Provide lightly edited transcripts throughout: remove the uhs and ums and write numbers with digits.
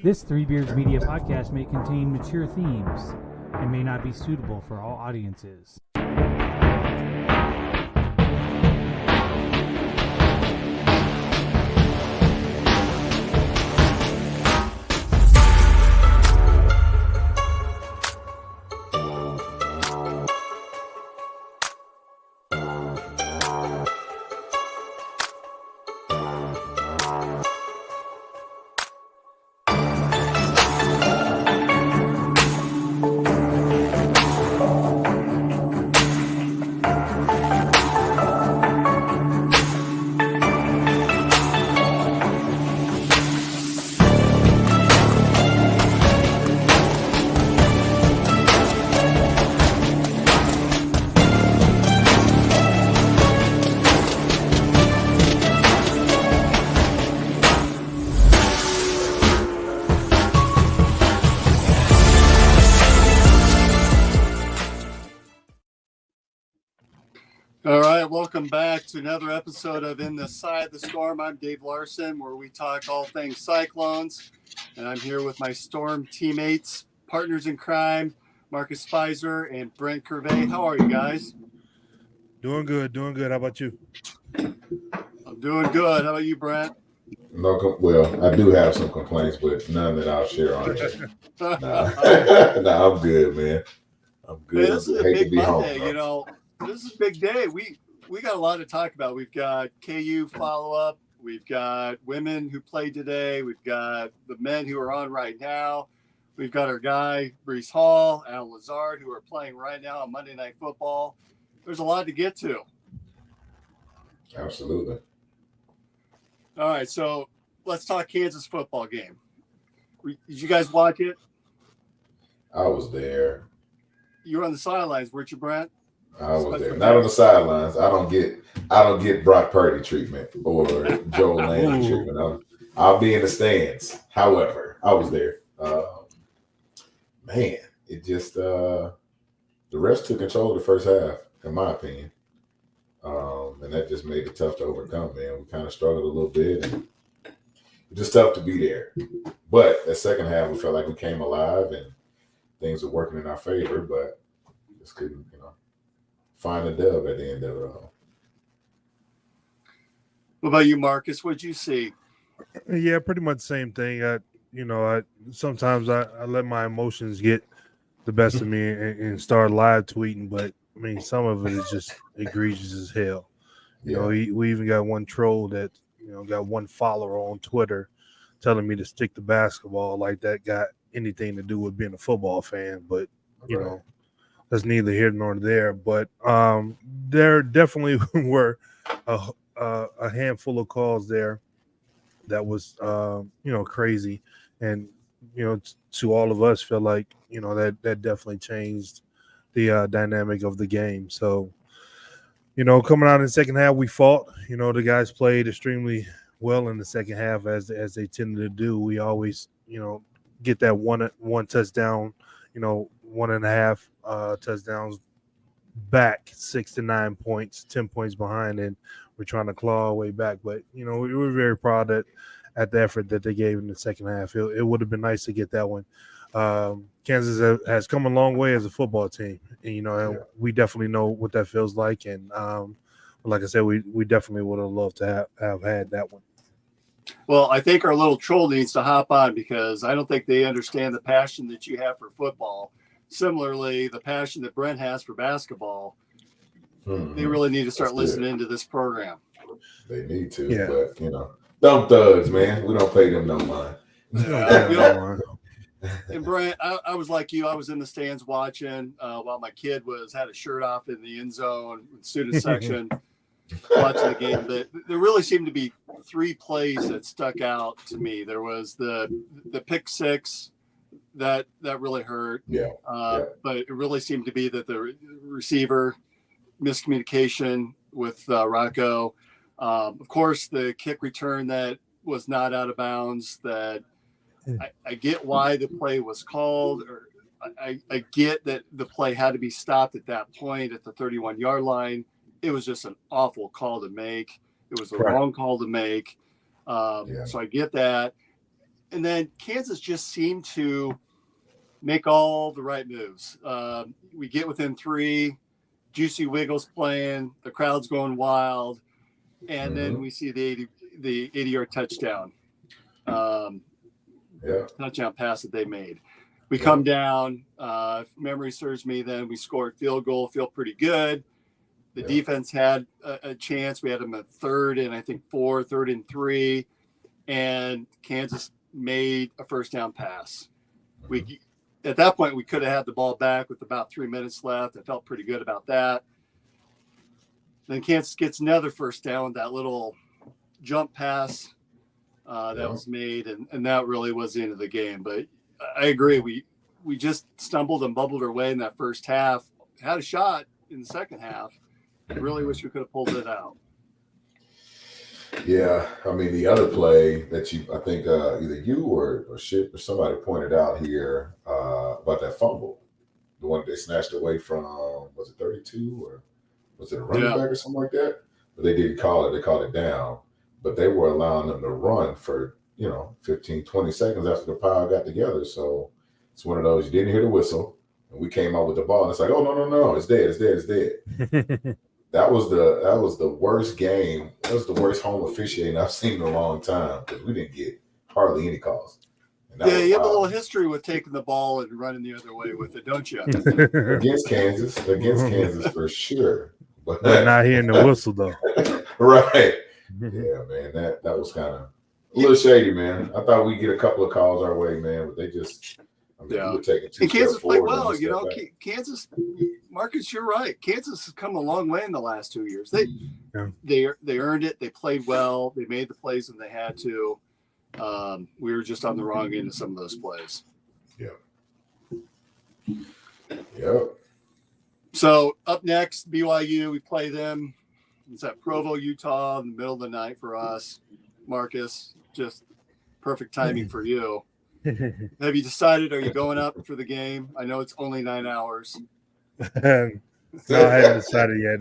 This Three Beards Media podcast may contain mature themes and may not be suitable for all audiences. All right, welcome back to another episode of In the Side of the Storm. I'm Dave Larson, where we talk all things Cyclones, and I'm here with my Storm teammates, partners in crime, Marcus Spicer and Brent Curvey. How are you guys? Doing good. How about you? I'm doing good. How about you, Brent? Well, I do have some complaints, but none that I'll share on it. Nah, I'm good, man. I'm good. Hey, this is a big Monday, This is a big day. We got a lot to talk about. We've got KU follow-up. We've got women who played today. We've got the men who are on right now. We've got our guy, Breece Hall, Al Lazard, who are playing right now on Monday Night Football. There's a lot to get to. Absolutely. All right, so let's talk Kansas football game. Did you guys watch it? I was there. You were on the sidelines, weren't you, Brent? I was there. Not on the sidelines. I don't get Brock Purdy treatment or Joel Landry treatment. I'll be in the stands. However, I was there. Man, it just the refs took control of the first half, in my opinion. And that just made it tough to overcome, man. We kind of struggled a little bit, and it's just tough to be there. But that second half, we felt like we came alive and things were working in our favor, but just couldn't, find a dub at the end of it all. What about you, Marcus? What'd you see? Yeah, pretty much the same thing. Sometimes I let my emotions get the best of me and start live tweeting, but I mean, some of it is just egregious as hell. We even got one troll that, got one follower on Twitter telling me to stick to basketball, like that got anything to do with being a football fan. But, that's neither here nor there. But there definitely were a handful of calls there that was, crazy. And, to all of us feel like, that definitely changed the dynamic of the game. So, coming out in the second half, we fought. The guys played extremely well in the second half as they tended to do. We always, get that one touchdown, 1.5 touchdowns back, 6 to 9 points, 10 points behind, and we're trying to claw our way back. But, we were very proud at the effort that they gave in the second half. It would have been nice to get that one. Kansas has come a long way as a football team, and we definitely know what that feels like. And like I said, we definitely would have loved to have had that one. Well, I think our little troll needs to hop on because I don't think they understand the passion that you have for football. Similarly, the passion that Brent has for basketball. They really need to start listening to this program. They need to, but dumb thugs, man. We don't pay them no mind. And Brent, I was like you. I was in the stands watching while my kid had a shirt off in the end zone, student section, watching the game. There really seemed to be 3 plays that stuck out to me. There was the pick six that really hurt. But it really seemed to be that the receiver miscommunication with Rocco. Of course, the kick return that was not out of bounds. That I get why the play was called, or I get that the play had to be stopped at that point at the 31-yard line. It was just an awful call to make. It was the wrong call to make. So I get that. and then Kansas just seemed to make all the right moves. We get within 3, Juicy Wiggles playing, the crowd's going wild, and then we see the 80-yard touchdown. Touchdown pass that they made. We come down. If memory serves me, then we scored field goal. Feel pretty good. The defense had a chance. We had them at 3rd and I think 4, 3rd and 3, and Kansas made a first down pass. We at that point we could have had the ball back with about 3 minutes left. I felt pretty good about that. Then Kansas gets another first down, that little jump pass that was made, and that really was the end of the game. But I agree, we just stumbled and bubbled our way in that first half. Had a shot in the second half. I really wish we could have pulled it out. Yeah, I mean the other play that I think either you or Ship or somebody pointed out here about that fumble, the one they snatched away from, was it 32 or was it a running back or something like that? But they didn't call it. They called it down, but they were allowing them to run for 15, 20 seconds after the pile got together. So it's one of those, you didn't hear the whistle, and we came out with the ball, and it's like, oh no, it's dead. That was the worst game. That was the worst home officiating I've seen in a long time, because we didn't get hardly any calls. Yeah, you have a little history with taking the ball and running the other way with it, don't you? Against Kansas for sure. But not hearing the whistle though. Right. Yeah, man. That was kind of a little shady, man. I thought we'd get a couple of calls our way, man, but they just we were taking 2 and Kansas played well, back. Kansas, Marcus, you're right. Kansas has come a long way in the last 2 years. They earned it. They played well. They made the plays when they had to. We were just on the wrong end of some of those plays. Yep. So up next, BYU, we play them. It's at Provo, Utah, in the middle of the night for us. Marcus, just perfect timing for you. Have you decided, are you going up for the game? I know it's only 9 hours. No, I haven't decided yet.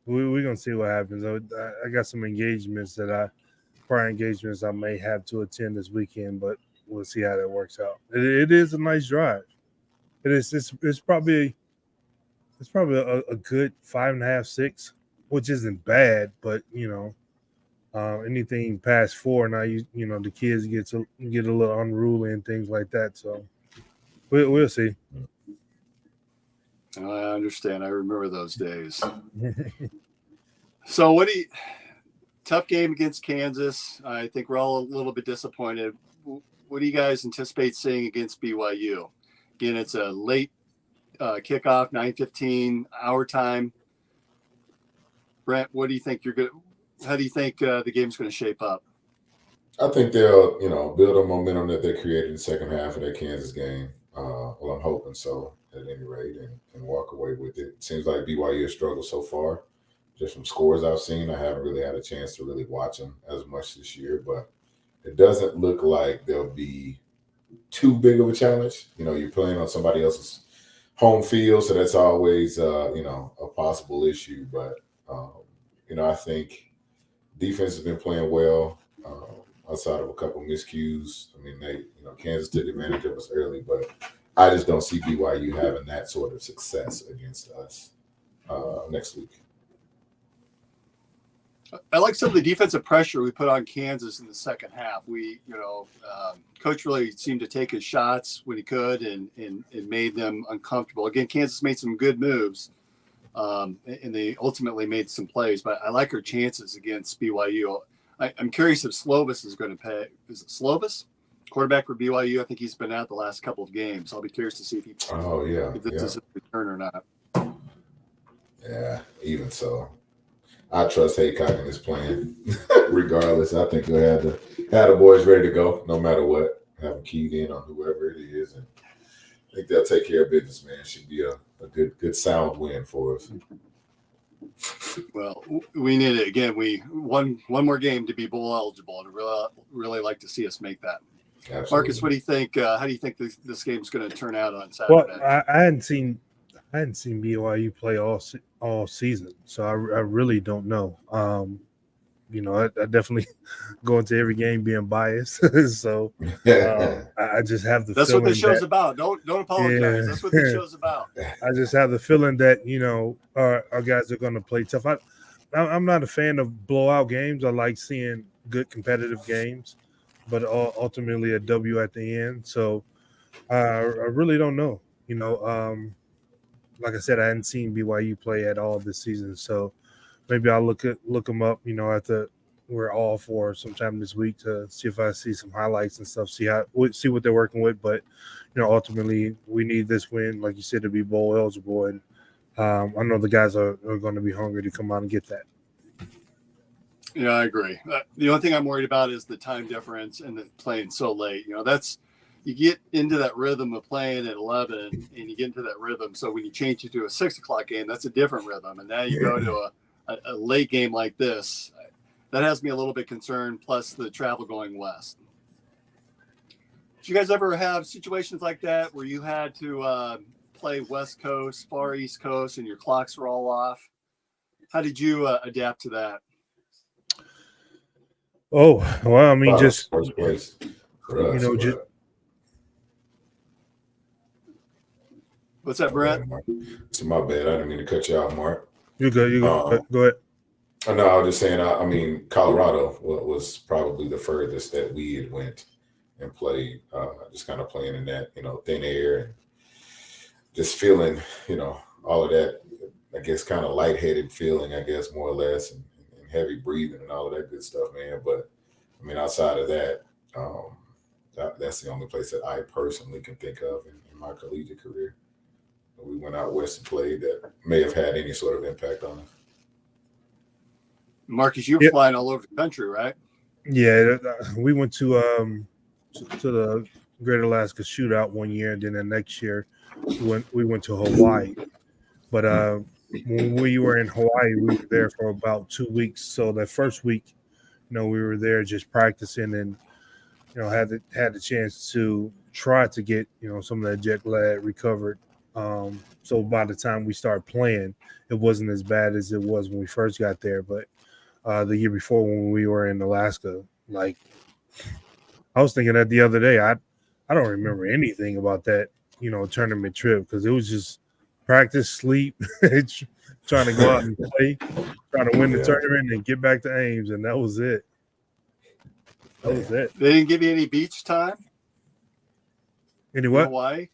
We're going to see what happens. I got some prior engagements I may have to attend this weekend, but we'll see how that works out. It is a nice drive. It's probably a good 5.5, 6, which isn't bad, but anything past 4 now, the kids get a little unruly and things like that. So we'll see. I understand. I remember those days. So tough game against Kansas. I think we're all a little bit disappointed. What do you guys anticipate seeing against BYU? Again, it's a late kickoff, 9:15 our time. Brent, what do you think how do you think the game's going to shape up? I think they'll, build on momentum that they created in the second half of that Kansas game. Well, I'm hoping so at any rate, and walk away with it. Seems like BYU has struggled so far. Just from scores I've seen, I haven't really had a chance to really watch them as much this year, but it doesn't look like they'll be too big of a challenge. You're playing on somebody else's home field, so that's always, a possible issue. But, I think defense has been playing well outside of a couple miscues. I mean, Kansas took advantage of us early, but I just don't see BYU having that sort of success against us next week. I like some of the defensive pressure we put on Kansas in the second half. Coach really seemed to take his shots when he could and made them uncomfortable. Again, Kansas made some good moves, and they ultimately made some plays. But I like our chances against BYU. I'm curious if Slovis is going to pay. Is it Slovis, quarterback for BYU? I think he's been out the last couple of games. I'll be curious to see if this is a return or not. Yeah, even so. I trust Haycock in his plan. Regardless, I think he'll have the boys ready to go, no matter what. Have them keyed in on whoever it is, and I think they'll take care of business. Man, should be a good sound win for us. Well, we need it again. We one more game to be bowl eligible, and really like to see us make that. Absolutely. Marcus, what do you think? How do you think this game's going to turn out on Saturday? Well, I hadn't seen BYU play all season, so I really don't know. I definitely go into every game being biased. So I just have the That's feeling what the show's that, about. Don't apologize. yeah, That's what the show's about. I just have the feeling that our guys are going to play tough. I'm not a fan of blowout games. I like seeing good competitive games, but ultimately a W at the end. So I really don't know. Like I said, I hadn't seen BYU play at all this season, so maybe I'll look them up. After we're all for sometime this week to see if I see some highlights and stuff. See what they're working with. But ultimately, we need this win, like you said, to be bowl eligible, and I know the guys are going to be hungry to come out and get that. Yeah, I agree. The only thing I'm worried about is the time difference and the playing so late. You get into that rhythm of playing at 11 and you get into that rhythm. So when you change it to a 6 o'clock game, that's a different rhythm. And now you go to a late game like this. That has me a little bit concerned, plus the travel going west. Did you guys ever have situations like that where you had to play West Coast, Far East Coast, and your clocks were all off? How did you adapt to that? Oh, well, I mean, just first place for us. just What's that, Brent? It's my bad. I didn't mean to cut you off, Mark. you go. Go ahead. No, I was just saying. I mean, Colorado was probably the furthest that we had went and played. Just kind of playing in that, thin air and just feeling, all of that. I guess kind of lightheaded feeling. I guess more or less, and heavy breathing and all of that good stuff, man. But I mean, outside of that, that's the only place that I personally can think of in my collegiate career. We went out west and played that may have had any sort of impact on us. Marcus, you were flying all over the country, right? Yeah, we went to the Great Alaska Shootout one year, and then the next year we went to Hawaii. But when we were in Hawaii, we were there for about 2 weeks. So that first week, we were there just practicing and had the chance to try to get some of that jet lag recovered. So by the time we started playing, it wasn't as bad as it was when we first got there. But the year before, when we were in Alaska, like I was thinking that the other day, I don't remember anything about that tournament trip, because it was just practice, sleep, trying to go out and play, trying to win the tournament and get back to Ames, and that was it. That was it. They didn't give you any beach time? Any what? Hawaii?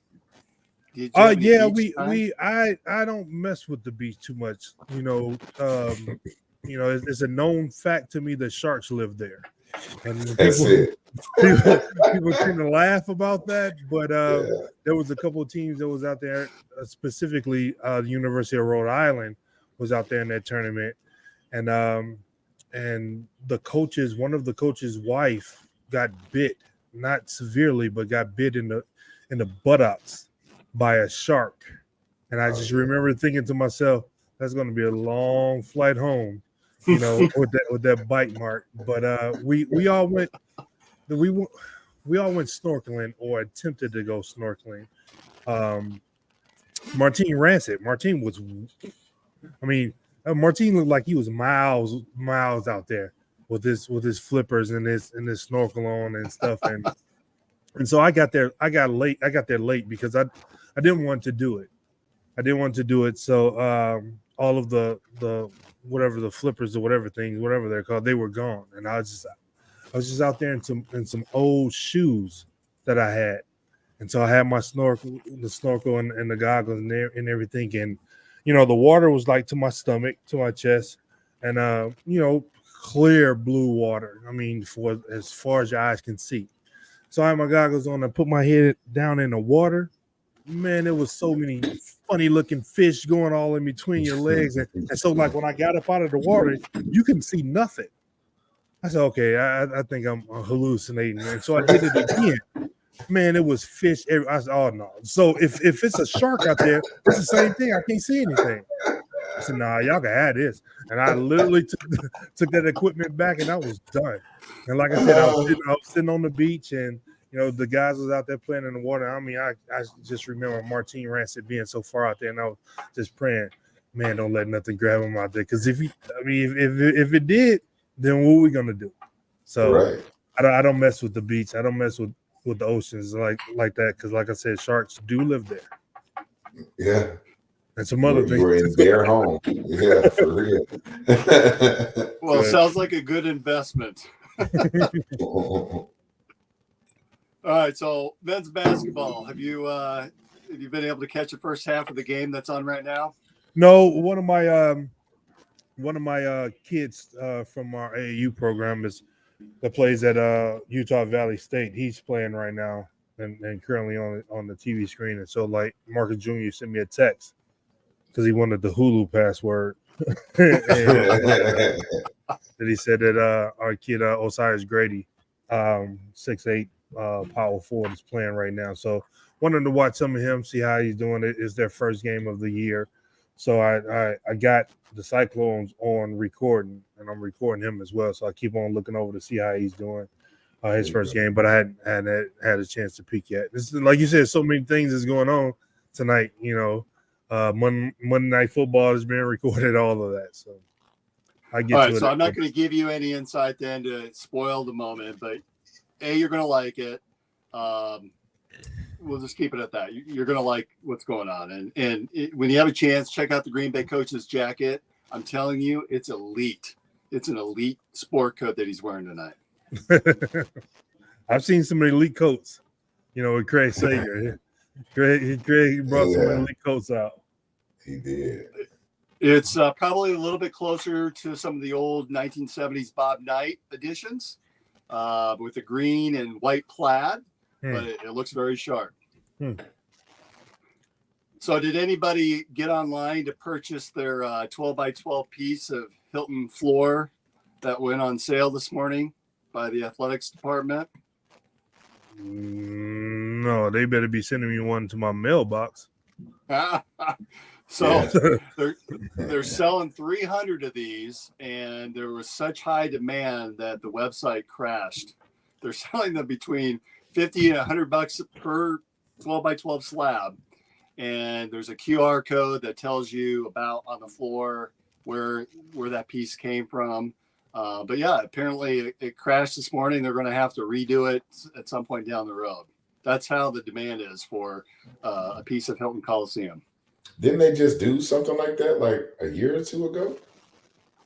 I don't mess with the beach too much. It's a known fact to me that sharks live there. And people tend to laugh about that, but there was a couple of teams that was out there, specifically the University of Rhode Island was out there in that tournament, and one of the coach's wife got bit, not severely, but got bit in the buttocks by a shark, and I just remember thinking to myself, that's going to be a long flight home, with that bite mark. But we all went snorkeling or attempted to go snorkeling. Martin Rancid. Martin looked like he was miles out there with his flippers and his snorkel on and stuff, and so I got there late because I didn't want to do it. So all of the whatever the flippers or whatever they're called, they were gone, and I was just out there in some old shoes that I had, and so I had my snorkel and the goggles and everything, and the water was like to my stomach, to my chest, and clear blue water. I mean, for as far as your eyes can see. So I had my goggles on and put my head down in the water. Man, there was so many funny looking fish going all in between your legs. And so like when I got up out of the water, you couldn't see nothing. I said, okay, I think I'm hallucinating. And so I did it again. Man, it was fish. I said, oh no. So if it's a shark out there, it's the same thing. I can't see anything. I said, nah, y'all can have this. And I literally took that equipment back, and I was done. And like I said, I was sitting on the beach, and the guys was out there playing in the water. I mean, I just remember Martin Rancid being so far out there, and I was just praying, man, don't let nothing grab him out there. Because if it did, then what are we gonna do? So Right. I don't mess with the beach. I don't mess with the oceans like that because, like I said, sharks do live there, Yeah. and some other You were in things. their home. Yeah, for real. Well, Good. sounds like a good investment. All right, so men's basketball. Have you been able to catch the first half of the game that's on right now? No, one of my kids from our AAU program that plays at Utah Valley State. He's playing right now and currently on the TV screen. And so, like, Marcus Jr. sent me a text because he wanted the Hulu password. And he said that our kid Osiris Grady, 6'8", power forward, is playing right now. So wanted to watch some of him, see how he's doing. It is their first game of the year. So I got the Cyclones on recording, and I'm recording him as well. So I keep on looking over to see how he's doing his first game. But I hadn't had a chance to peek yet. This is, like you said, so many things is going on tonight. Monday Night Football is being recorded, all of that. So I get All to right, it. so I'm not going to give you any insight then to spoil the moment, but you're going to like it. We'll just keep it at that. You're going to like what's going on. And when you have a chance, check out the Green Bay coach's jacket. I'm telling you, it's elite. It's an elite sport coat that he's wearing tonight. I've seen some elite coats, with Craig Sager. Craig brought some elite coats out. He did. It's probably a little bit closer to some of the old 1970s Bob Knight editions with the green and white plaid. But it looks very sharp. So did anybody get online to purchase their 12 by 12 piece of Hilton floor that went on sale this morning by the athletics department? No, they better be sending me one to my mailbox. So they're selling 300 of these, and there was such high demand that the website crashed. They're selling them between $50 and $100 per 12 by 12 slab. And there's a QR code that tells you about on the floor where that piece came from. But yeah, apparently it crashed this morning. They're going to have to redo it at some point down the road. That's how the demand is for a piece of Hilton Coliseum. Didn't they just do something like that like a year or two ago?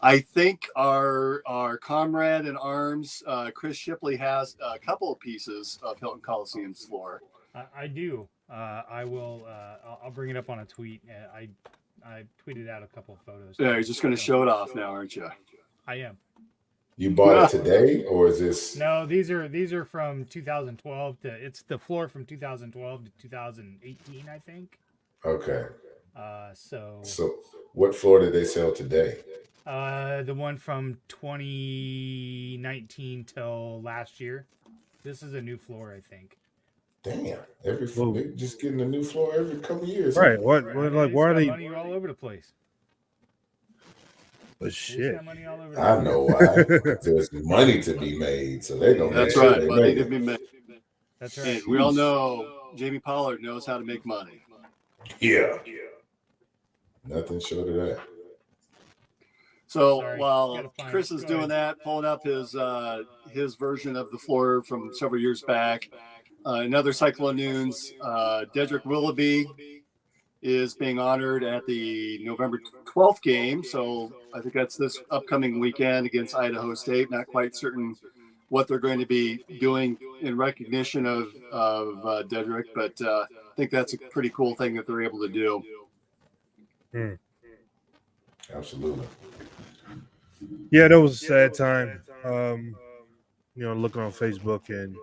I think our comrade in arms, Chris Shipley, has a couple of pieces of Hilton Coliseum's floor. I do. I will. I'll bring it up on a tweet. I tweeted out a couple of photos. Yeah, you're just going to show it off now, aren't you? I am. You bought it today, or is this? No, these are from 2012 it's the floor from 2012 to 2018, I think. Okay. So what floor did they sell today? The one from 2019 till last year. This is a new floor, I think. Damn, they just getting a new floor every couple of years. Right. Why are they? Money all over the place. But shit. Money all over the I know why. There's money to be made, so they don't. That's right. Money to be made. That's right. And we all know Jamie Pollard knows how to make money. Yeah. Nothing short of that. So Sorry, while Chris is doing that, pulling up his version of the floor from several years back, another Cyclone News, Dedrick Willoughby is being honored at the November 12th game. So I think that's this upcoming weekend against Idaho State. Not quite certain what they're going to be doing in recognition of Dedrick, but I think that's a pretty cool thing that they're able to do. Absolutely. Yeah, that was a sad time. Looking on Facebook, and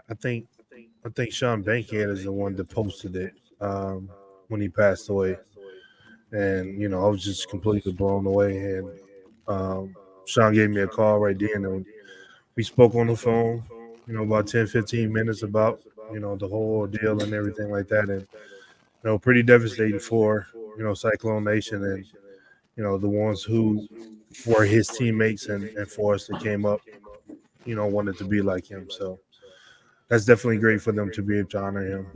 I think Sean Bankhead is the one that posted it when he passed away, and I was just completely blown away. And Sean gave me a call right then, and we spoke on the phone, about 10-15 minutes about the whole ordeal and everything like that, and pretty devastating for Cyclone Nation and the ones who were his teammates and for us that came up, wanted to be like him. So that's definitely great for them to be able to honor him.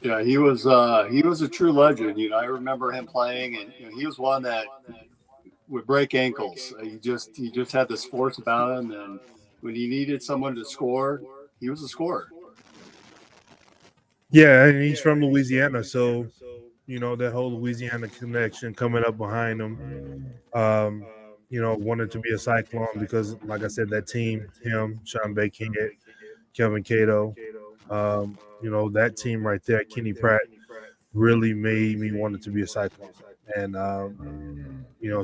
Yeah, he was a true legend. I remember him playing, and he was one that would break ankles. He just had this force about him, and when he needed someone to score, he was a scorer. Yeah, and he's from Louisiana, so that whole Louisiana connection coming up behind him. Wanted to be a Cyclone because, like I said, that team, him, Sean Baykett, Kevin Cato, that team right there, Kenny Pratt, really made me want to be a Cyclone. And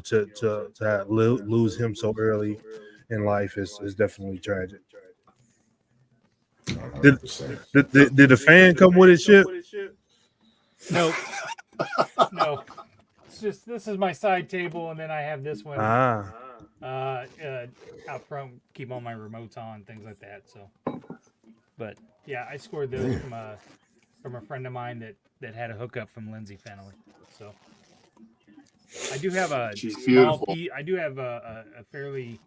to lose him so early in life is definitely tragic. Did the fan come with his ship? No, no. It's just this is my side table, and then I have this one out front. Keep all my remotes on, things like that. So, but yeah, I scored those from a friend of mine that had a hookup from Lindsay Fenley. So I do have a small piece. I do have a fairly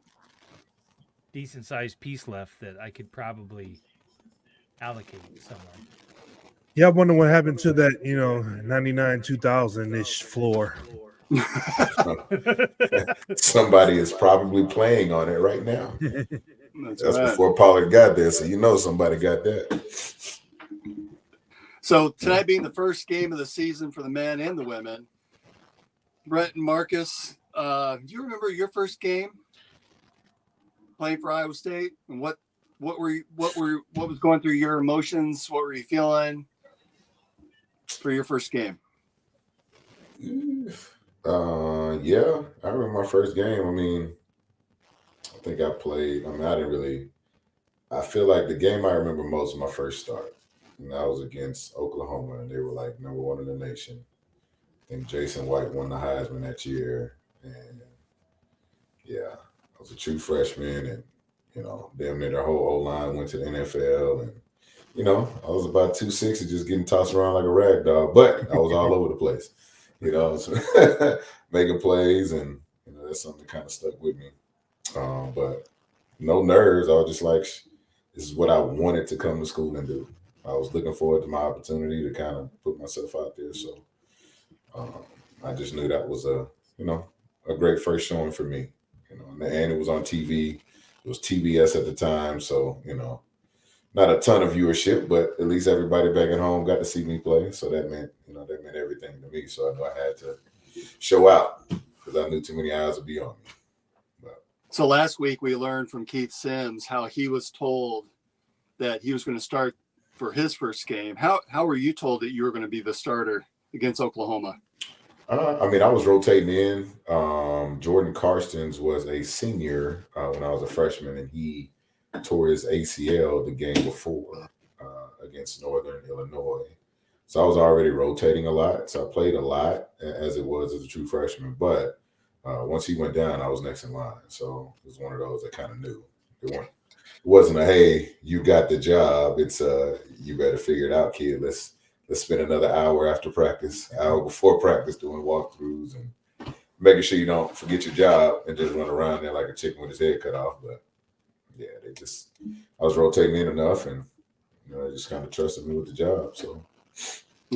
decent sized piece left that I could probably allocate somewhere. Yeah, I wonder what happened to that, 99 2000-ish floor. Somebody is probably playing on it right now. That's right. Before Pollard got there, so somebody got that. So tonight being the first game of the season for the men and the women, Brett and Marcus, do you remember your first game playing for Iowa State, and what was going through your emotions? What were you feeling for your first game? Yeah, I remember my first game. I mean, I think I played. I mean, I feel like the game I remember most was my first start. And that was against Oklahoma, and they were like number one in the nation. I think Jason White won the Heisman that year. And yeah, I was a true freshman, and damn near their whole O-line went to the NFL, and I was about 260, just getting tossed around like a rag doll, but I was all over the place, making plays, and that's something that kind of stuck with me. But no nerves. I was just like, this is what I wanted to come to school and do. I was looking forward to my opportunity to kind of put myself out there. So I just knew that was a great first showing for me. And it was on TV. It was TBS at the time, so not a ton of viewership, but at least everybody back at home got to see me play. So that meant everything to me. So I knew I had to show out because I knew too many eyes would be on me. So last week we learned from Keith Sims how he was told that he was going to start for his first game. How were you told that you were going to be the starter against Oklahoma? I mean, I was rotating in. Jordan Karstens was a senior when I was a freshman, and he tore his ACL the game before against Northern Illinois. So I was already rotating a lot. So I played a lot as it was as a true freshman. But once he went down, I was next in line. So it was one of those I kind of knew. It wasn't a, hey, you got the job. It's you better figure it out, kid. Let's spend another hour after practice, hour before practice doing walkthroughs and making sure you don't forget your job and just run around there like a chicken with his head cut off. But yeah, I was rotating in enough, and they just kind of trusted me with the job. So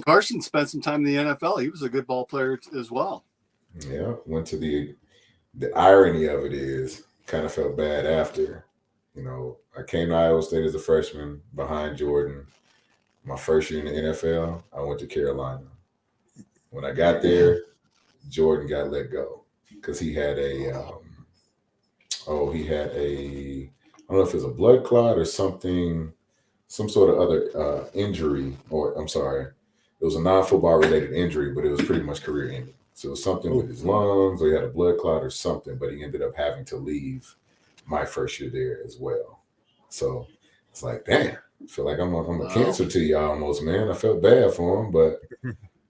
Carson spent some time in the NFL. He was a good ball player as well. Yeah, went to the irony of it is kind of felt bad after. I came to Iowa State as a freshman behind Jordan. My first year in the NFL, I went to Carolina. When I got there, Jordan got let go because he had I don't know if it was a blood clot or something, some sort of other injury, or I'm sorry, it was a non-football related injury, but it was pretty much career ending. So it was something with his lungs, or he had a blood clot or something, but he ended up having to leave my first year there as well. So it's like, damn, I feel like I'm a cancer to you almost, man. I felt bad for him, but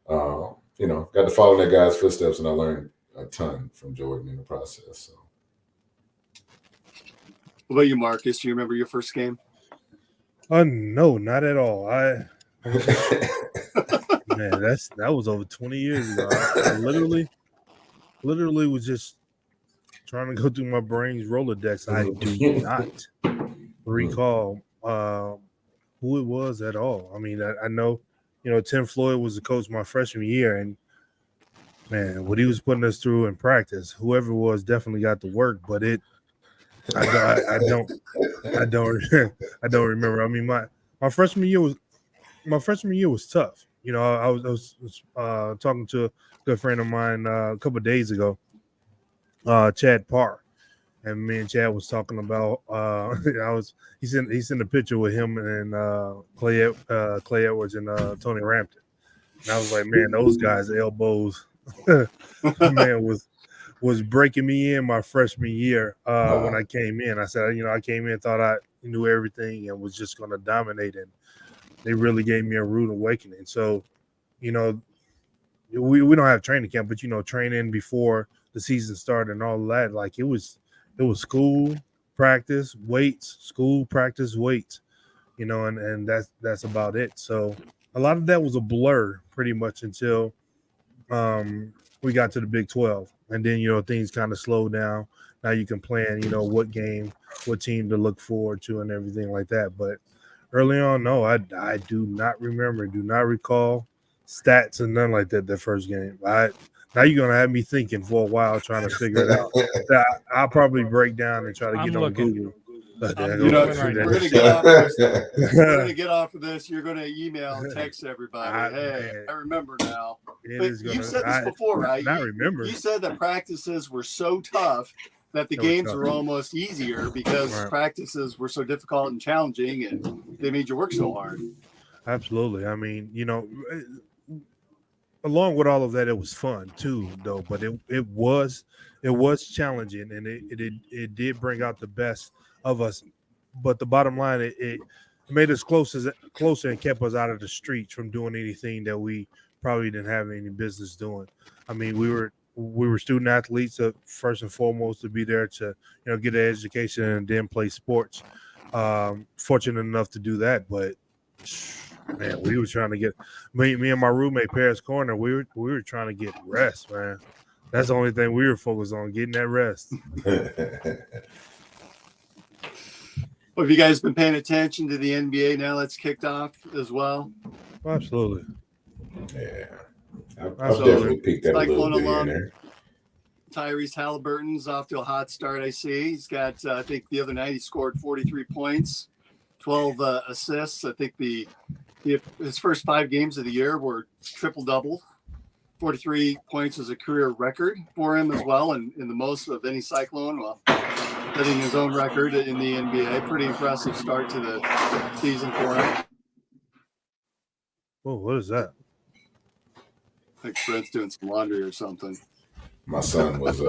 got to follow in that guy's footsteps, and I learned a ton from Jordan in the process. So. What about you, Marcus? Do you remember your first game? No, not at all. Man, that was over 20 years ago. I literally was just trying to go through my brain's Rolodex. I do not recall who it was at all. I mean, I know, Tim Floyd was the coach my freshman year, and Man, what he was putting us through in practice, whoever it was definitely got to work, but I don't I don't I don't remember. I mean, my freshman year was tough. You know, I was talking to a good friend of mine a couple of days ago, Chad Parr, and me and Chad was talking about. He sent a picture with him and Clay Edwards and Tony Rampton, and I was like, man, those guys' elbows, man, was breaking me in my freshman year when I came in. I said, I came in, thought I knew everything and was just going to dominate, and they really gave me a rude awakening. So, you know, we don't have training camp, but training before the season started and all of that, like it was school, practice, weights, school, practice, weights, and that's about it. So a lot of that was a blur pretty much until we got to the Big 12. And then, things kind of slowed down. Now you can plan, what game, what team to look forward to and everything like that. But early on, no, I do not recall stats and nothing like that the first game. Now you're going to have me thinking for a while trying to figure it out. I'll probably break down and try to get on Google. We're gonna get off of this. You're gonna email and text everybody. I remember now. But you've said this before, right? I remember. You said that practices were so tough that the games were almost easier because practices were so difficult and challenging, and they made you work so hard. Absolutely. I mean, along with all of that, it was fun too, though. But it was challenging, and it did bring out the best of us. But the bottom line, it made us closer and kept us out of the streets from doing anything that we probably didn't have any business doing. I mean, we were student athletes first and foremost, to be there to get an education and then play sports. Fortunate enough to do that, but man, we were trying to get me and my roommate Paris Corner. We were trying to get rest, man. That's the only thing we were focused on, getting that rest. Well, have you guys been paying attention to the NBA now that's kicked off as well? Absolutely. Yeah. I've definitely peeked that a little bit in there. Tyrese Halliburton's off to a hot start, I see. He's got, I think the other night he scored 43 points, 12 assists. I think his first 5 games of the year were triple-double. 43 points is a career record for him as well, and in the most of any Cyclone. Well, setting his own record in the NBA. Pretty impressive start to the season for him. Oh, what is that? I think Brent's doing some laundry or something. My son was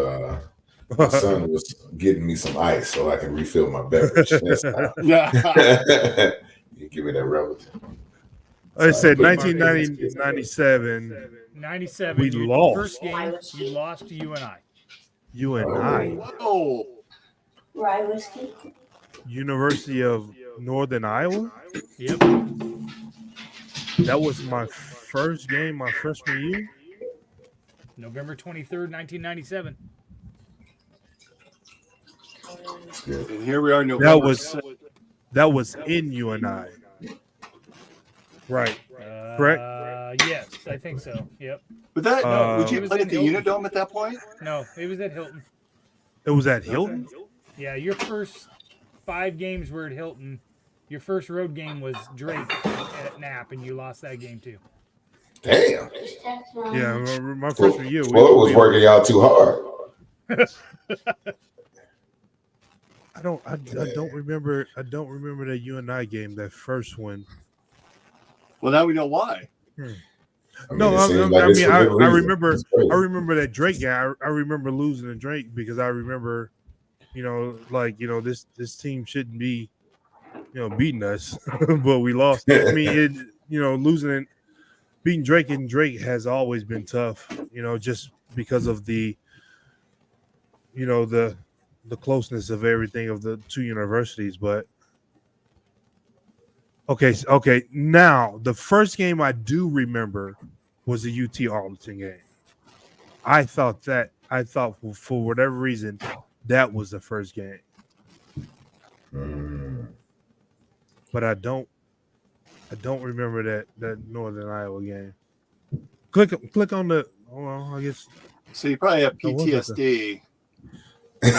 getting me some ice so I can refill my beverage. Yeah. You give me that relative. I said 1997. 97. We lost. First game, you lost to UNI. UNI. Whoa. Rye whiskey. University of Northern Iowa. Yep. That was my first game, my freshman year. November 23rd, 1997. And here we are, November. That was in UNI. Right. Correct? Yes, I think so. Yep. But would you play at the Unidome at that point? No, it was at Hilton. It was at Hilton? Yeah, your first 5 games were at Hilton. Your first road game was Drake at Knapp, and you lost that game too. Damn. Yeah, my freshman year. It was working out too hard. I don't remember that UNI game, that first one. Well, now we know why. I remember that Drake game. I remember losing to Drake because I remember, this team shouldn't be, beating us, but we lost. I mean, beating Drake, and Drake has always been tough, just because of the closeness of everything of the two universities. But okay. Now the first game I do remember was the UT Arlington game. I thought for whatever reason that was the first game, but I don't remember that Northern Iowa game. Click on the well, I guess So you probably have I was at the- PTSD. And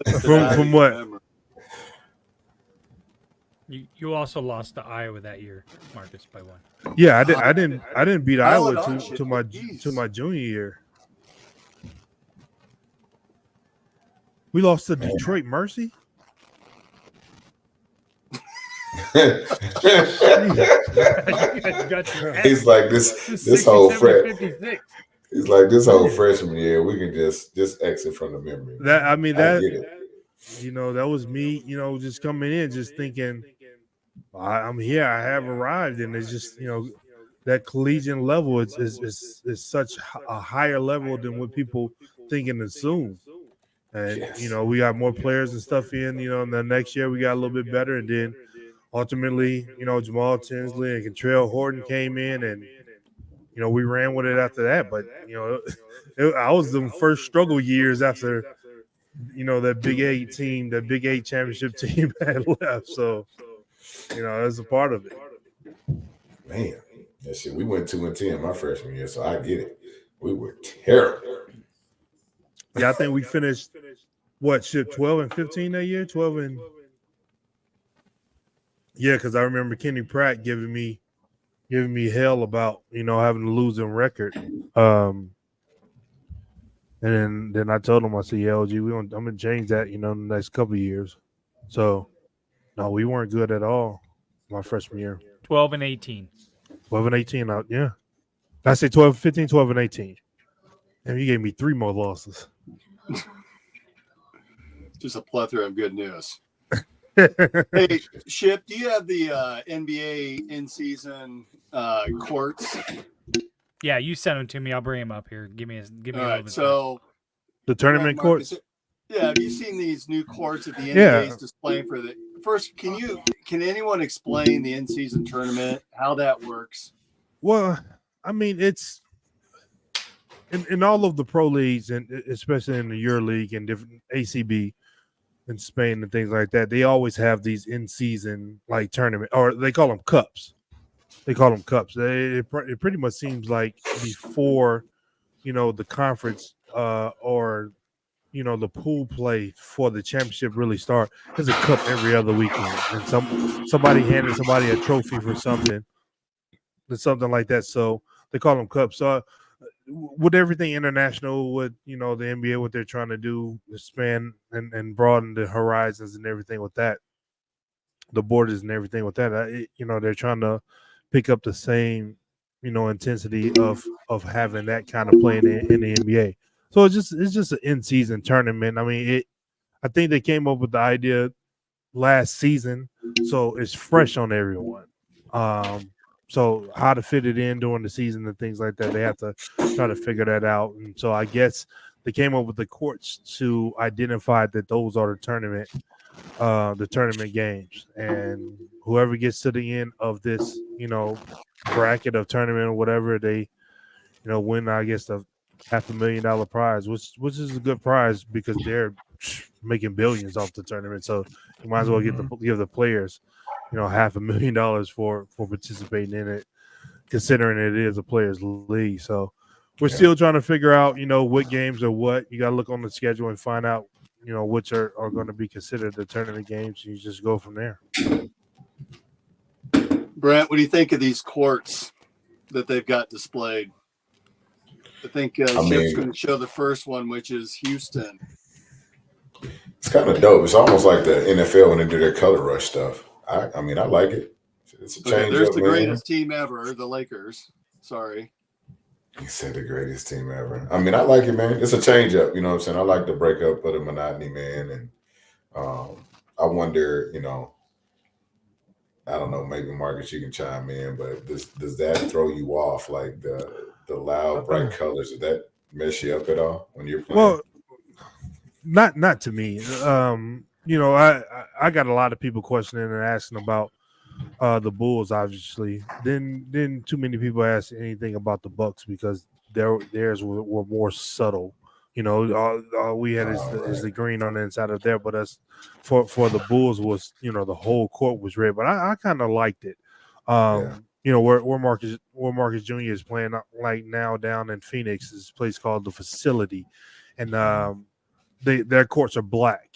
just put that from in what? your memory. You also lost to Iowa that year, Marcus, by one. Yeah, I didn't beat Pile Iowa it on, shit. to my Jeez. junior year. We lost to Detroit Mercy. He's like this whole He's like this whole freshman year. We can just exit from the memory. That I mean I that get it. that was me. Just coming in, just thinking, I'm here. I have arrived, and it's just that collegiate level is such a higher level than what people think and assume. And Yes. we got more players and stuff in. And the next year we got a little bit better, and then ultimately, Jamal Tinsley and Contrell Horton came in, and we ran with it after that. But I was the first struggle years after that Big 8 team, that Big 8 championship team had left. So that's a part of it. Man, that shit. We went 2-10 my freshman year, so I get it. We were terrible. Yeah, I think we finished 12 and 15 that year, 12 and yeah, because I remember Kenny Pratt giving me hell about having a losing record. And then I told him, I said, yeah, LG, I'm gonna change that in the next couple of years. So no, we weren't good at all my freshman year. 12 and 18. 12 and 18 out, yeah. I say 12, 15, 12 and 18. And you gave me 3 more losses. Just a plethora of good news. Hey, Ship, do you have the NBA in-season courts? Yeah, you sent them to me. I'll bring them up here. Give me a All little right, bit. so The tournament Marcus, courts. Yeah, have you seen these new courts that the NBA Yeah. is displaying for the first? Can anyone explain the in-season tournament, how that works? Well, I mean, it's in all of the pro leagues, and especially in the EuroLeague and different ACB in Spain and things like that, they always have these in-season like tournament, or they call them cups. It pretty much seems like before, the conference or the pool play for the championship really start. There's a cup every other weekend, and somebody handed somebody a trophy for something like that. So they call them cups. So with everything international, with the NBA, what they're trying to do, expand and broaden the horizons and everything with that, the borders and everything with that. They're trying to pick up the same intensity of having that kind of playing in the NBA. So it's just an in-season tournament. I mean, I think they came up with the idea last season, so it's fresh on everyone. So how to fit it in during the season and things like that, they have to try to figure that out. And so I guess they came up with the courts to identify that those are the tournament games, and whoever gets to the end of this, bracket of tournament or whatever, they, win, I guess, the $500,000 prize, which is a good prize because they're making billions off the tournament. So you might as well give the players, $500,000 for participating in it, considering it is a players' league. So we're still trying to figure out, what games are what. You got to look on the schedule and find out, which are going to be considered the tournament games. You just go from there. Brent, what do you think of these courts that they've got displayed? I think Ship's going to show the first one, which is Houston. It's kind of dope. It's almost like the NFL when they do their color rush stuff. I like it. It's a change. There's up, the man. greatest team ever, the Lakers. Sorry. He said the greatest team ever. I mean, I like it, man. It's a change up. You know what I'm saying? I like the breakup of the monotony, man. And I wonder, I don't know, maybe Marcus, you can chime in, but does that throw you off, like the loud, bright colors? Does that mess you up at all when you're playing? Well, not to me. I got a lot of people questioning and asking about the Bulls, obviously. Then too many people ask anything about the Bucks because theirs were more subtle. All we had is the green on the inside of there, but us for the Bulls was the whole court was red. But I kind of liked it. you know, where Marcus Jr. is playing like now down in Phoenix is a place called the Facility, and their courts are black.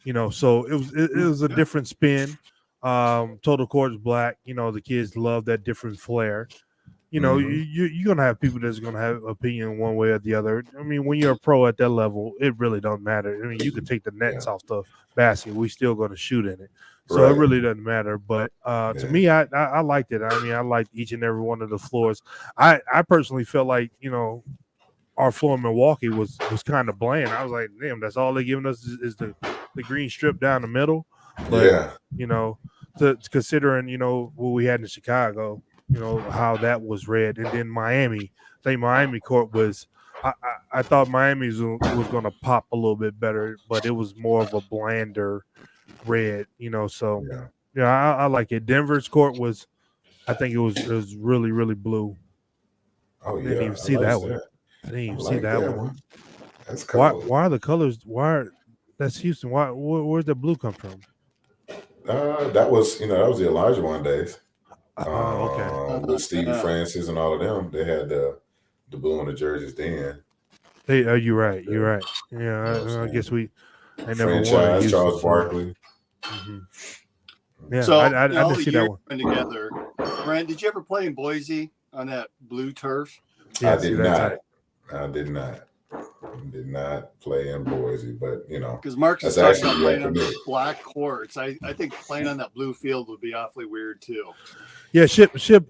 You know, so it was a different spin. Total court's black. You know, the kids love that different flair. You know, you're gonna have people that's gonna have opinion one way or the other. I mean, when you're a pro at that level, it really don't matter. I mean, you could take the nets off the basket, we still gonna shoot in it. So it really doesn't matter. But to me, I liked it. I mean, I liked each and every one of the floors. I personally felt like, you know, our floor in Milwaukee was kind of bland. I was like, damn, that's all they're giving us is the green strip down the middle. But you know, to considering, you know, what we had in Chicago, you know, how that was red. And then Miami, I think Miami court was, I thought Miami's was going to pop a little bit better, but it was more of a blander red, you know. So, yeah, I like it. Denver's court was, I think it was really, really blue. Oh, yeah. I didn't even see that one. I didn't even see that one. That's cool. Why are the colors, that's Houston. Where's the blue come from? That was the Elijah one days. Okay. With Stevie Francis and all of them, they had the blue on the jerseys then. Hey, you're right. You're right. Yeah, I guess I never franchise Charles Barkley. Mm-hmm. Yeah, so I didn't see that one. Together, Brent, did you ever play in Boise on that blue turf? Yeah, I did not. I did not play in Boise, but you know, because Marcus talking about playing on the black courts. I think playing on that blue field would be awfully weird too. Yeah, Ship. See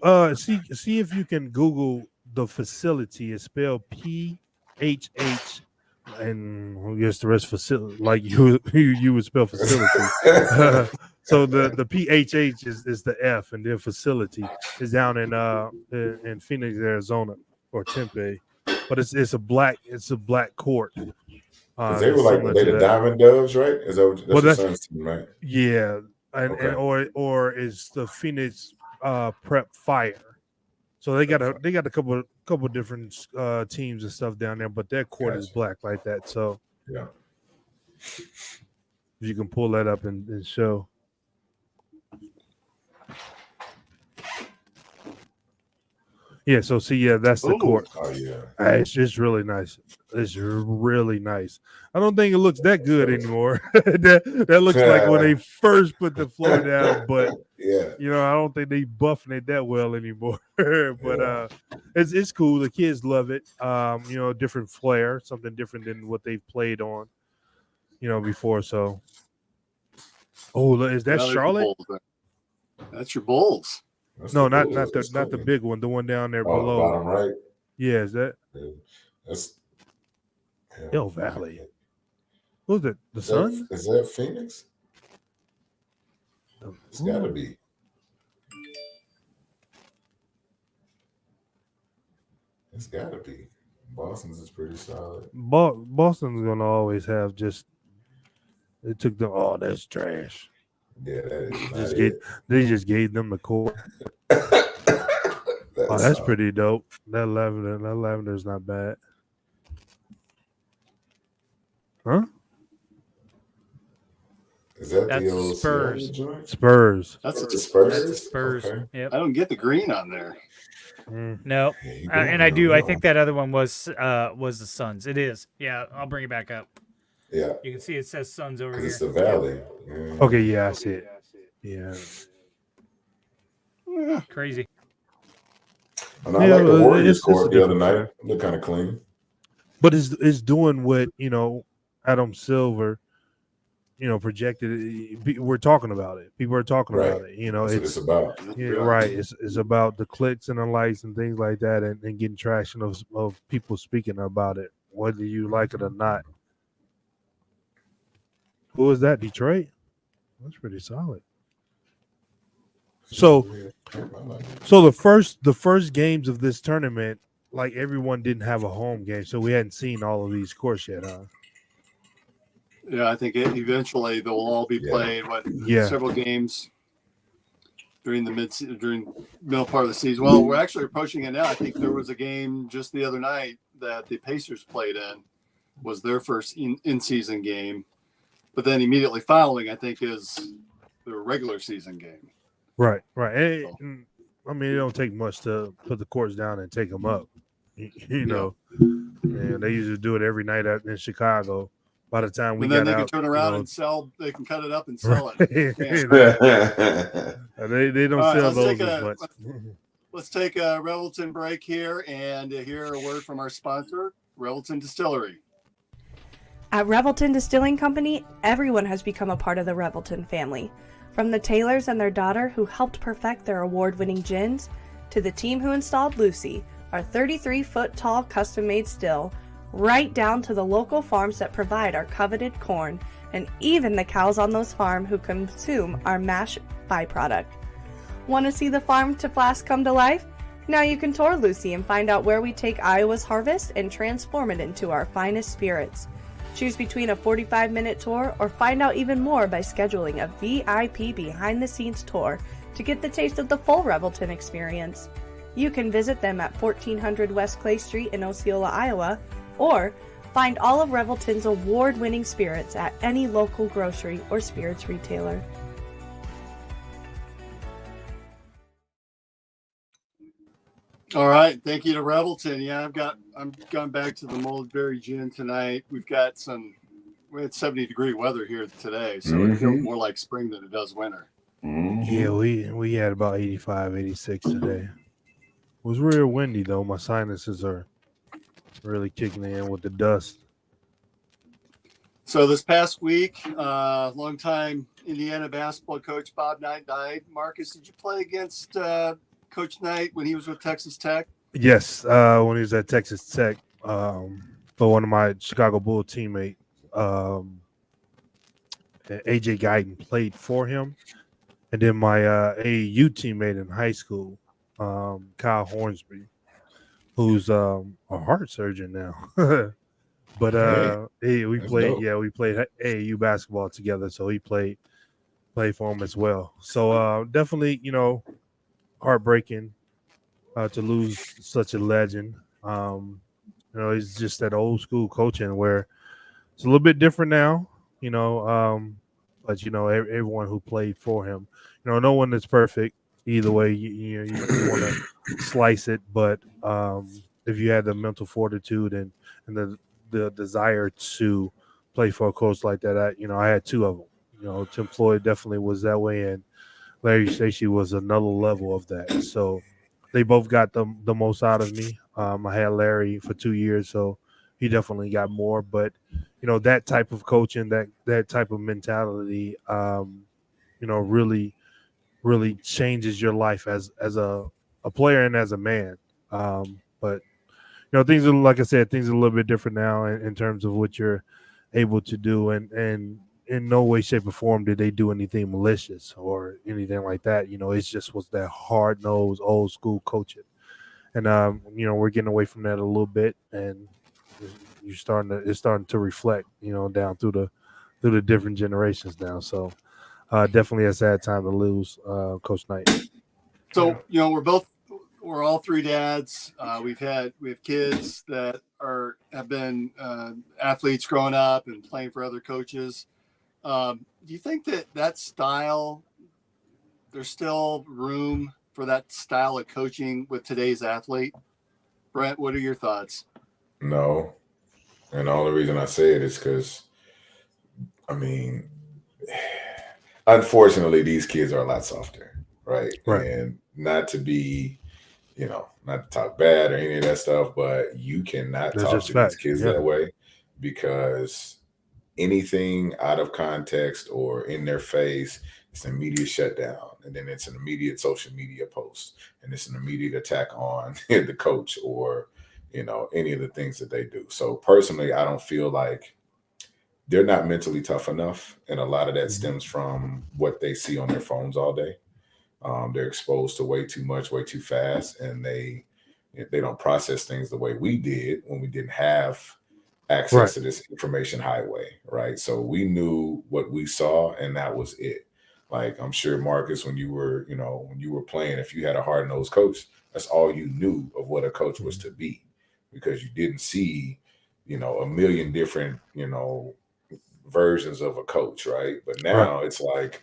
if you can Google the Facility. It's spelled PHH, and I guess the rest facility, like you would spell facility. So the PHH is the F, and then Facility is down in Phoenix, Arizona, or Tempe. But it's a black court. They were the Diamond Doves, right? Is that what that's your team, right? Yeah, and or is the Phoenix Prep Fire? So they got a couple different teams and stuff down there, but their court is black like that. So yeah, if you can pull that up and show. Yeah, so see, that's the court. Oh yeah, it's just really nice. It's really nice. I don't think it looks that good anymore. that looks like when they first put the floor down, but you know, I don't think they buffing it that well anymore. But it's cool. The kids love it. You know, different flair, something different than what they've played on, you know, before. So, is that Charlotte? That's your Bulls. No, not the big one. The one down there below. Bottom right. Yeah, is that? That's Del Valley. Who's it? The Suns? Is that Phoenix? It's got to be. It's got to be. Boston's is pretty solid. Boston's gonna always have just. It took them. Oh, that's trash. Yeah, that is. They just gave them the court. That's pretty dope. That lavender's not bad. Huh? Is that that's the old Spurs? Spurs. That's the Spurs. That's the Spurs. Okay. Yep. I don't get the green on there. No, and I do. I think that other one was the Suns. It is. Yeah, I'll bring it back up. Yeah, you can see it says Suns over here. It's the Valley. Okay, yeah, I see it. Yeah. Crazy. And I like the Warriors court the other night. Look kind of clean. But it's doing what, you know, Adam Silver, you know, projected. We're talking about it. People are talking about it. You know, it's about. Yeah, right. It's about the clicks and the likes and things like that, and getting traction of people speaking about it, whether you like it or not. Who is that? Detroit? That's pretty solid. So the first games of this tournament, like everyone didn't have a home game, so we hadn't seen all of these courts yet, huh? Yeah, I think eventually they'll all be played. Several games during middle part of the season. Well, we're actually approaching it now. I think there was a game just the other night that the Pacers played in, was their first in-season game. But then immediately following, I think, is their regular season game. Right. I mean, it don't take much to put the courts down and take them up. You Yeah. know, and they usually do it every night out in Chicago. By the time we And then got they can out, turn you around know, and sell. They can cut it up and sell it. they don't All right, sell let's those take as a much. let's take a Revelton break here and hear a word from our sponsor, Revelton Distillery. At Revelton Distilling Company, everyone has become a part of the Revelton family. From the Taylors and their daughter who helped perfect their award-winning gins, to the team who installed Lucy, our 33-foot-tall custom-made still, right down to the local farms that provide our coveted corn, and even the cows on those farms who consume our mash byproduct. Want to see the farm to flask come to life? Now you can tour Lucy and find out where we take Iowa's harvest and transform it into our finest spirits. Choose between a 45-minute tour or find out even more by scheduling a VIP behind-the-scenes tour to get the taste of the full Revelton experience. You can visit them at 1400 West Clay Street in Osceola, Iowa, or find all of Revelton's award-winning spirits at any local grocery or spirits retailer. All right, thank you to Revelton. Yeah, I'm gone back to the Moldberry Gin tonight. We had 70-degree weather here today, so it feels more like spring than it does winter. Yeah, we had about 85, 86 today. It was real windy though. My sinuses are really kicking in with the dust. So this past week, longtime Indiana basketball coach Bob Knight died. Marcus, did you play against Coach Knight when he was with Texas Tech? Yes, when he was at Texas Tech, but one of my Chicago Bull teammate, AJ Guyton, played for him, and then my AAU teammate in high school, Kyle Hornsby, who's a heart surgeon now. But we played AAU basketball together, so he played for him as well. So definitely, heartbreaking to lose such a legend. It's just that old school coaching where it's a little bit different now, but everyone who played for him, no one is perfect. Either way, you want to slice it, but if you had the mental fortitude and the desire to play for a coach like that, I had two of them. Tim Floyd definitely was that way, and Larry Stacey was another level of that. So they both got the most out of me. I had Larry for 2 years, so he definitely got more. But that type of coaching, that type of mentality, really, really changes your life as a player and as a man. But things are, like I said, things are a little bit different now in terms of what you're able to do, and in no way, shape, or form did they do anything malicious or anything like that. It just was that hard-nosed, old-school coaching. And, we're getting away from that a little bit, and it's starting to reflect, down through the different generations now. So definitely a sad time to lose Coach Knight. So, we're all three dads. We have kids that have been athletes growing up and playing for other coaches. Do you think that style, there's still room for that style of coaching with today's athlete? Brent, what are your thoughts? No. And the only reason I say it is because, unfortunately, these kids are a lot softer, right? And not to be, not to talk bad or any of that stuff, but you cannot talk to these kids that way, because anything out of context or in their face, it's an immediate shutdown, and then it's an immediate social media post, and it's an immediate attack on the coach or any of the things that they do. So personally, I don't feel like they're not mentally tough enough, and a lot of that stems from what they see on their phones all day. They're exposed to way too much, way too fast, and they don't process things the way we did when we didn't have access to this information highway, right? So we knew what we saw, and that was it. Like, I'm sure, Marcus, when you were playing, if you had a hard-nosed coach, that's all you knew of what a coach was to be, because you didn't see, a million different, versions of a coach, right? But now it's like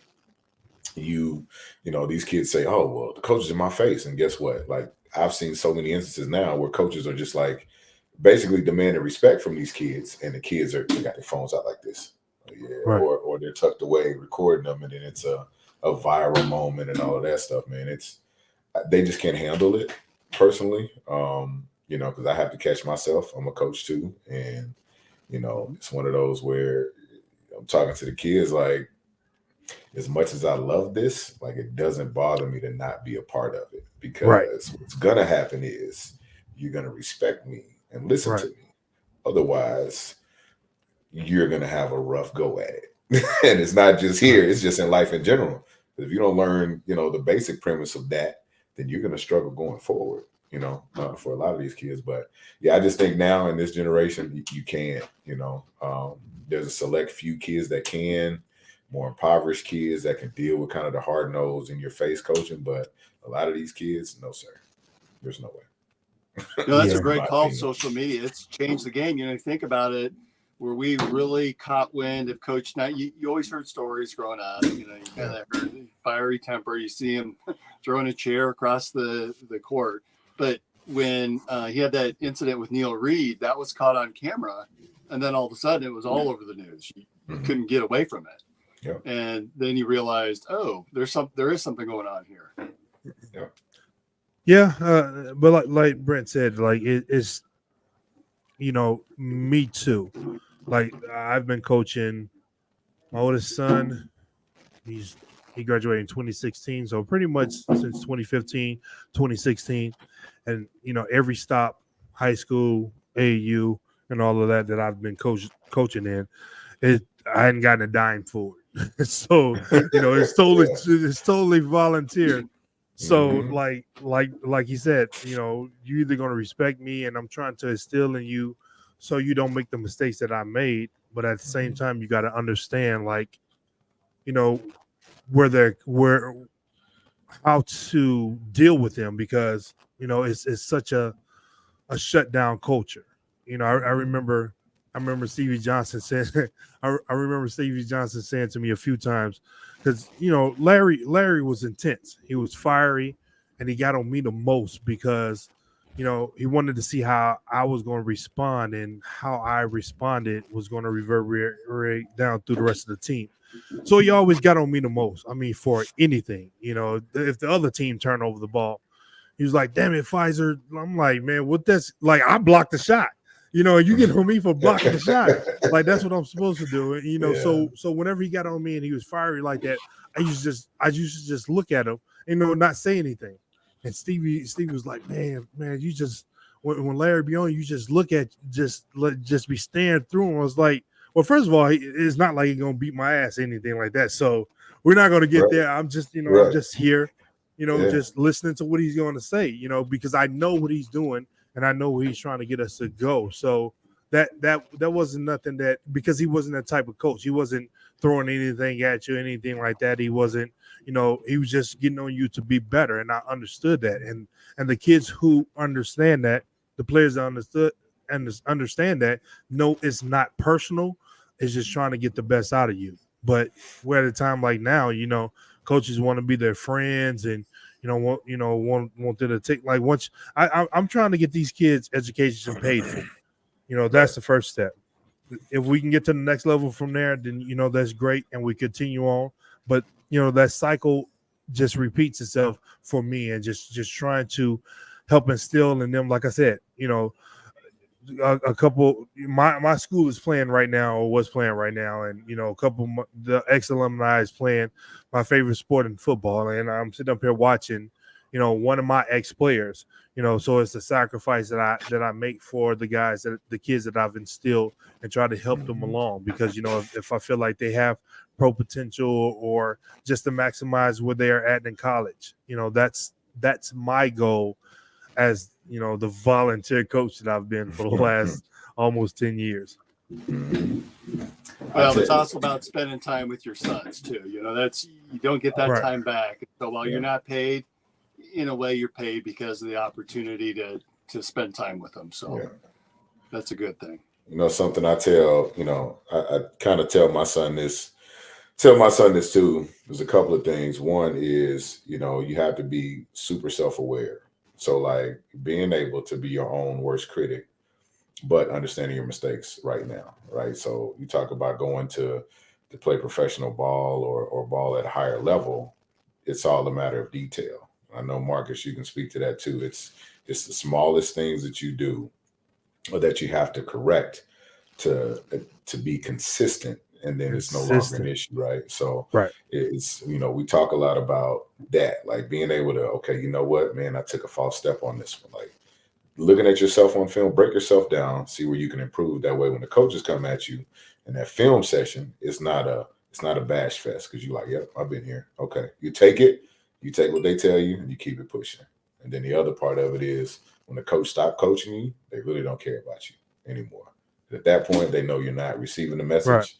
these kids say, oh, well, the coach is in my face. And guess what? Like, I've seen so many instances now where coaches are just like basically demanding respect from these kids, and the kids they got their phones out like this. Yeah, Right. or they're tucked away recording them, and then it's a viral moment and all of that stuff, man. They just can't handle it personally. Because I have to catch myself. I'm a coach too. And, it's one of those where I'm talking to the kids, like, as much as I love this, like, it doesn't bother me to not be a part of it, because Right. what's going to happen is you're going to respect me and listen to Right. me. Otherwise, you're going to have a rough go at it. And it's not just here, it's just in life in general. If you don't learn, the basic premise of that, then you're going to struggle going forward, for a lot of these kids. But yeah, I just think now in this generation, you can't, there's a select few kids that can, more impoverished kids that can deal with kind of the hard nose in your face coaching. But a lot of these kids, no, sir, there's no way. That's Yeah. a great My call. opinion. Social media, it's changed the game. You think about it, where we really caught wind of Coach Knight. You always heard stories growing up. You kind of heard fiery temper. You see him throwing a chair across the court. But when he had that incident with Neil Reed, that was caught on camera, and then all of a sudden it was all over the news. You couldn't get away from it. Yeah. And then you realized, oh, there is something going on here. Yeah, but like Brent said, like it's me too. Like, I've been coaching my oldest son. He graduated in 2016, so pretty much since 2015, 2016, and every stop, high school, AAU, and all of that I've been coaching in, I hadn't gotten a dime for it. So it's totally volunteer. So like you said, you're either going to respect me, and I'm trying to instill in you so you don't make the mistakes that I made, but at the same time you got to understand, like, how to deal with them, because it's such a shutdown culture. I remember Stevie Johnson saying I remember Stevie Johnson saying to me a few times, because Larry was intense. He was fiery, and he got on me the most because he wanted to see how I was going to respond, and how I responded was going to reverberate down through the rest of the team. So he always got on me the most. I mean, for anything, if the other team turned over the ball, he was like, "Damn it, Pfizer." I'm like, man, what that's like, I blocked the shot. You get on me for blocking the shot. Like, that's what I'm supposed to do. So whenever he got on me and he was fiery like that, I used to just look at him and not say anything. And Stevie was like, man, you just, when Larry be on, you just look at, just be staring through him. I was like, well, first of all, it's not like he's gonna beat my ass or anything like that. So we're not gonna get there. I'm just, I'm just here, just listening to what he's going to say, because I know what he's doing and I know where he's trying to get us to go. So that wasn't nothing, that, because he wasn't that type of coach. He wasn't throwing anything at you, anything like that. He wasn't, he was just getting on you to be better. And I understood that. And the kids who understand that, the players that understand that, know it's not personal. It's just trying to get the best out of you. But we're at a time like now, coaches want to be their friends, and want them to take, like, once I'm trying to get these kids education paid for. That's the first step. If we can get to the next level from there, then that's great, and we continue on. But that cycle just repeats itself for me, and just trying to help instill in them, like I said, a couple. My school is playing right now, or was playing right now, and a couple of the ex-alumni is playing my favorite sport in football, and I'm sitting up here watching, one of my ex-players. So it's the sacrifice that I make for the guys, the kids that I've instilled, and try to help them along, because if I feel like they have pro potential, or just to maximize where they are at in college, that's my goal as the volunteer coach that I've been for the last almost 10 years. Well, it's also about spending time with your sons too. That's, you don't get that Right. time back. So while you're not paid, in a way you're paid because of the opportunity to spend time with them. So that's a good thing. Something I tell, I kind of tell my son this tell my son this too. There's a couple of things. One is, you have to be super self-aware. So like being able to be your own worst critic, but understanding your mistakes right now, right? So you talk about going to play professional ball or ball at a higher level. It's all a matter of detail. I know Marcus, you can speak to that too. It's the smallest things that you do or that you have to correct to be consistent, and then it's no longer an Consistent. issue, right? So Right. it's we talk a lot about that, like being able to, okay, you know what, man, I took a false step on this one. Like looking at yourself on film, break yourself down, see where you can improve. That way, when the coaches come at you in that film session, it's not a bash fest because you're like, yep, I've been here. Okay, you take what they tell you, and you keep it pushing. And then the other part of it is when the coach stopped coaching you, they really don't care about you anymore. At that point, they know you're not receiving the message, Right.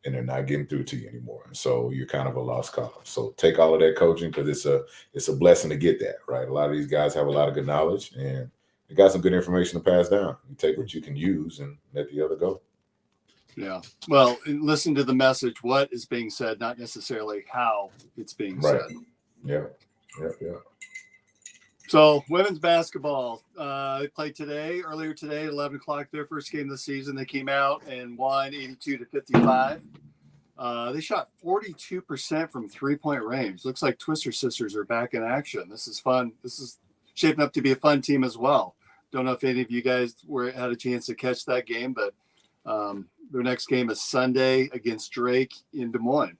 and they're not getting through to you anymore. And so you're kind of a lost cause. So take all of that coaching because it's a blessing to get that, right? A lot of these guys have a lot of good knowledge and they got some good information to pass down. You take what you can use and let the other go. Yeah. Well, and listen to the message, what is being said, not necessarily how it's being Right. said. Yeah. So women's basketball, they played earlier today, 11 o'clock, their first game of the season. They came out and won 82-55. They shot 42% from 3-point range. Looks like Twister Sisters are back in action. This is fun. This is shaping up to be a fun team as well. Don't know if any of you guys had a chance to catch that game, but their next game is Sunday against Drake in Des Moines.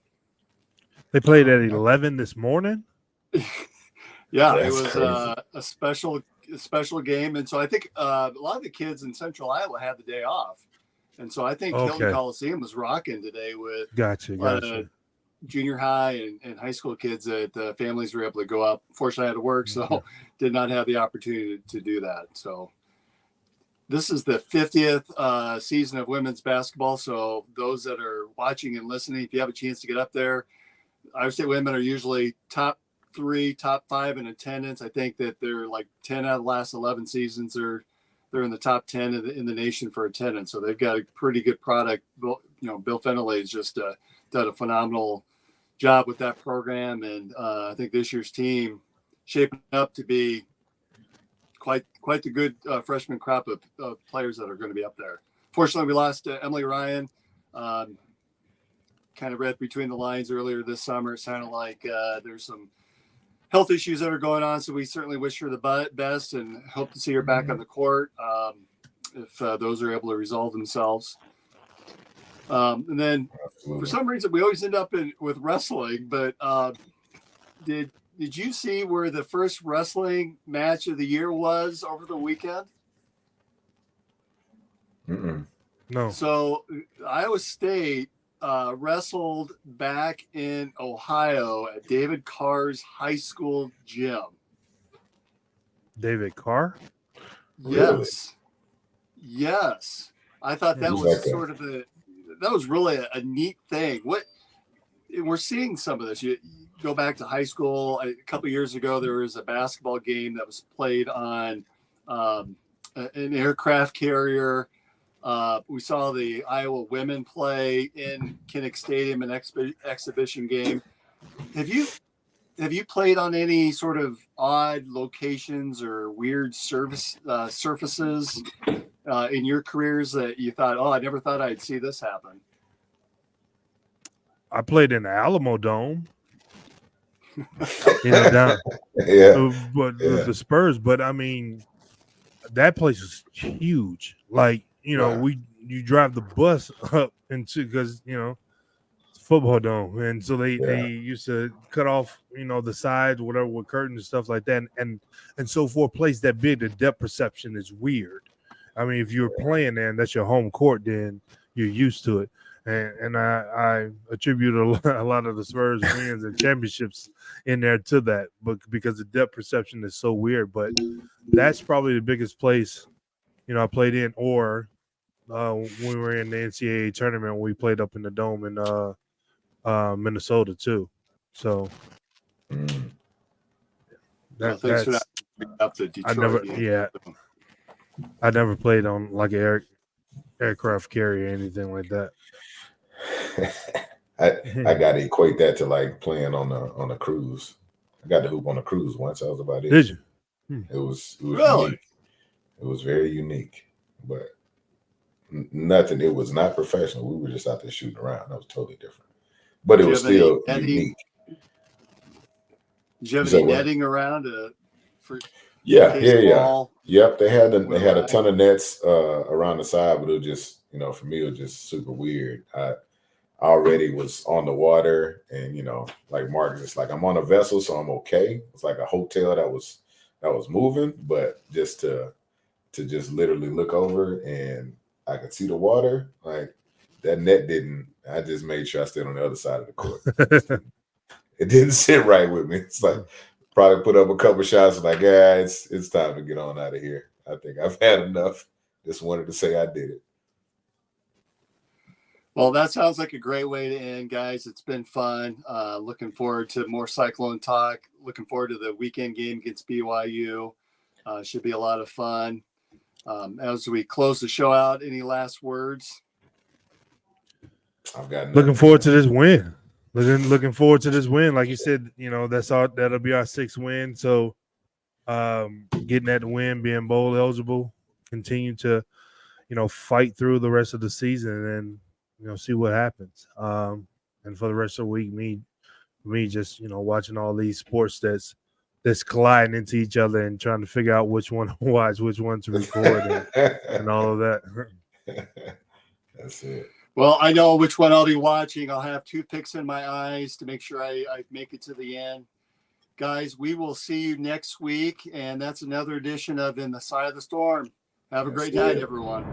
They played at 11 this morning. Yeah, That's it was crazy. a special game, and so I think a lot of the kids in Central Iowa had the day off, and so I think Hilton Okay. Coliseum was rocking today with Gotcha. junior high and high school kids that families were able to go up. Fortunately, I had to work, so did not have the opportunity to do that. So this is the 50th season of women's basketball. So those that are watching and listening, if you have a chance to get up there, Iowa State women are usually top 3, top 5 in attendance. I think that they're like 10 out of the last 11 seasons. They're in the top 10 in the nation for attendance. So they've got a pretty good product. Bill Feneley has just done a phenomenal job with that program. And I think this year's team shaping up to be quite the good freshman crop of players that are going to be up there. Fortunately, we lost Emily Ryan. Kind of read between the lines earlier this summer. It sounded like there's some health issues that are going on. So we certainly wish her the best and hope to see her back on the court if those are able to resolve themselves. And then for some reason, we always end up with wrestling, but did you see where the first wrestling match of the year was over the weekend? Mm-mm. No. So Iowa State wrestled back in Ohio at David Carr's high school gym. David Carr? Really? Yes. I thought that Who's was that guy? sort of that was really a neat thing. We're seeing some of this. You go back to high school. A couple of years ago, there was a basketball game that was played on an aircraft carrier. We saw the Iowa women play in Kinnick Stadium, an exhibition game. Have you played on any sort of odd locations or weird surfaces in your careers that you thought, I never thought I'd see this happen? I played in the Alamo Dome. Down Yeah. but the Spurs. But I mean, that place is huge. Like, Right. you drive the bus up into because it's a football dome, and so they used to cut off the sides, whatever, with curtains and stuff like that, and so for a place that big, the depth perception is weird. I mean, if you're playing there and that's your home court, then you're used to it. And I attribute a lot of the Spurs wins and championships in there to that, but because the depth perception is so weird. But that's probably the biggest place I played in, or when we were in the NCAA tournament, we played up in the dome in Minnesota too. So Mm. Thanks for that's that. Up to Detroit. I never played on like an aircraft carrier or anything like that. I got to equate that to like playing on a cruise. I got to hoop on a cruise once. That was about it. Did you? It was Really? unique. It was very unique, but nothing. It was not professional. We were just out there shooting around. That was totally different, but it Did you was have any still netting? unique. Did you have You said any what? netting around for Yeah, in case the yeah. ball Yep, they had went a awry? ton of nets around the side, but it was just, for me, it was just super weird. I already was on the water, and like Marcus, it's like I'm on a vessel, so I'm okay. It's like a hotel that was moving, but just to just literally look over and I could see the water, like that net didn't. I just made sure I stayed on the other side of the court. It didn't sit right with me. It's like probably put up a couple shots, and like, yeah, it's time to get on out of here. I think I've had enough. Just wanted to say I did it. Well, that sounds like a great way to end, guys. It's been fun. Looking forward to more Cyclone talk. Looking forward to the weekend game against BYU. Should be a lot of fun. As we close the show out, any last words? I've got nothing Looking to forward say. to this win. Looking forward to this win. Like you said, that'll be our 6th win. So getting that win, being bowl eligible, continue to, fight through the rest of the season and see what happens. And for the rest of the week, me just, watching all these sports that's colliding into each other and trying to figure out which one to watch, which one to record and all of that. That's it. Well, I know which one I'll be watching. I'll have toothpicks in my eyes to make sure I make it to the end. Guys, we will see you next week. And that's another edition of In the Side of the Storm. Have a That's great night, it. everyone.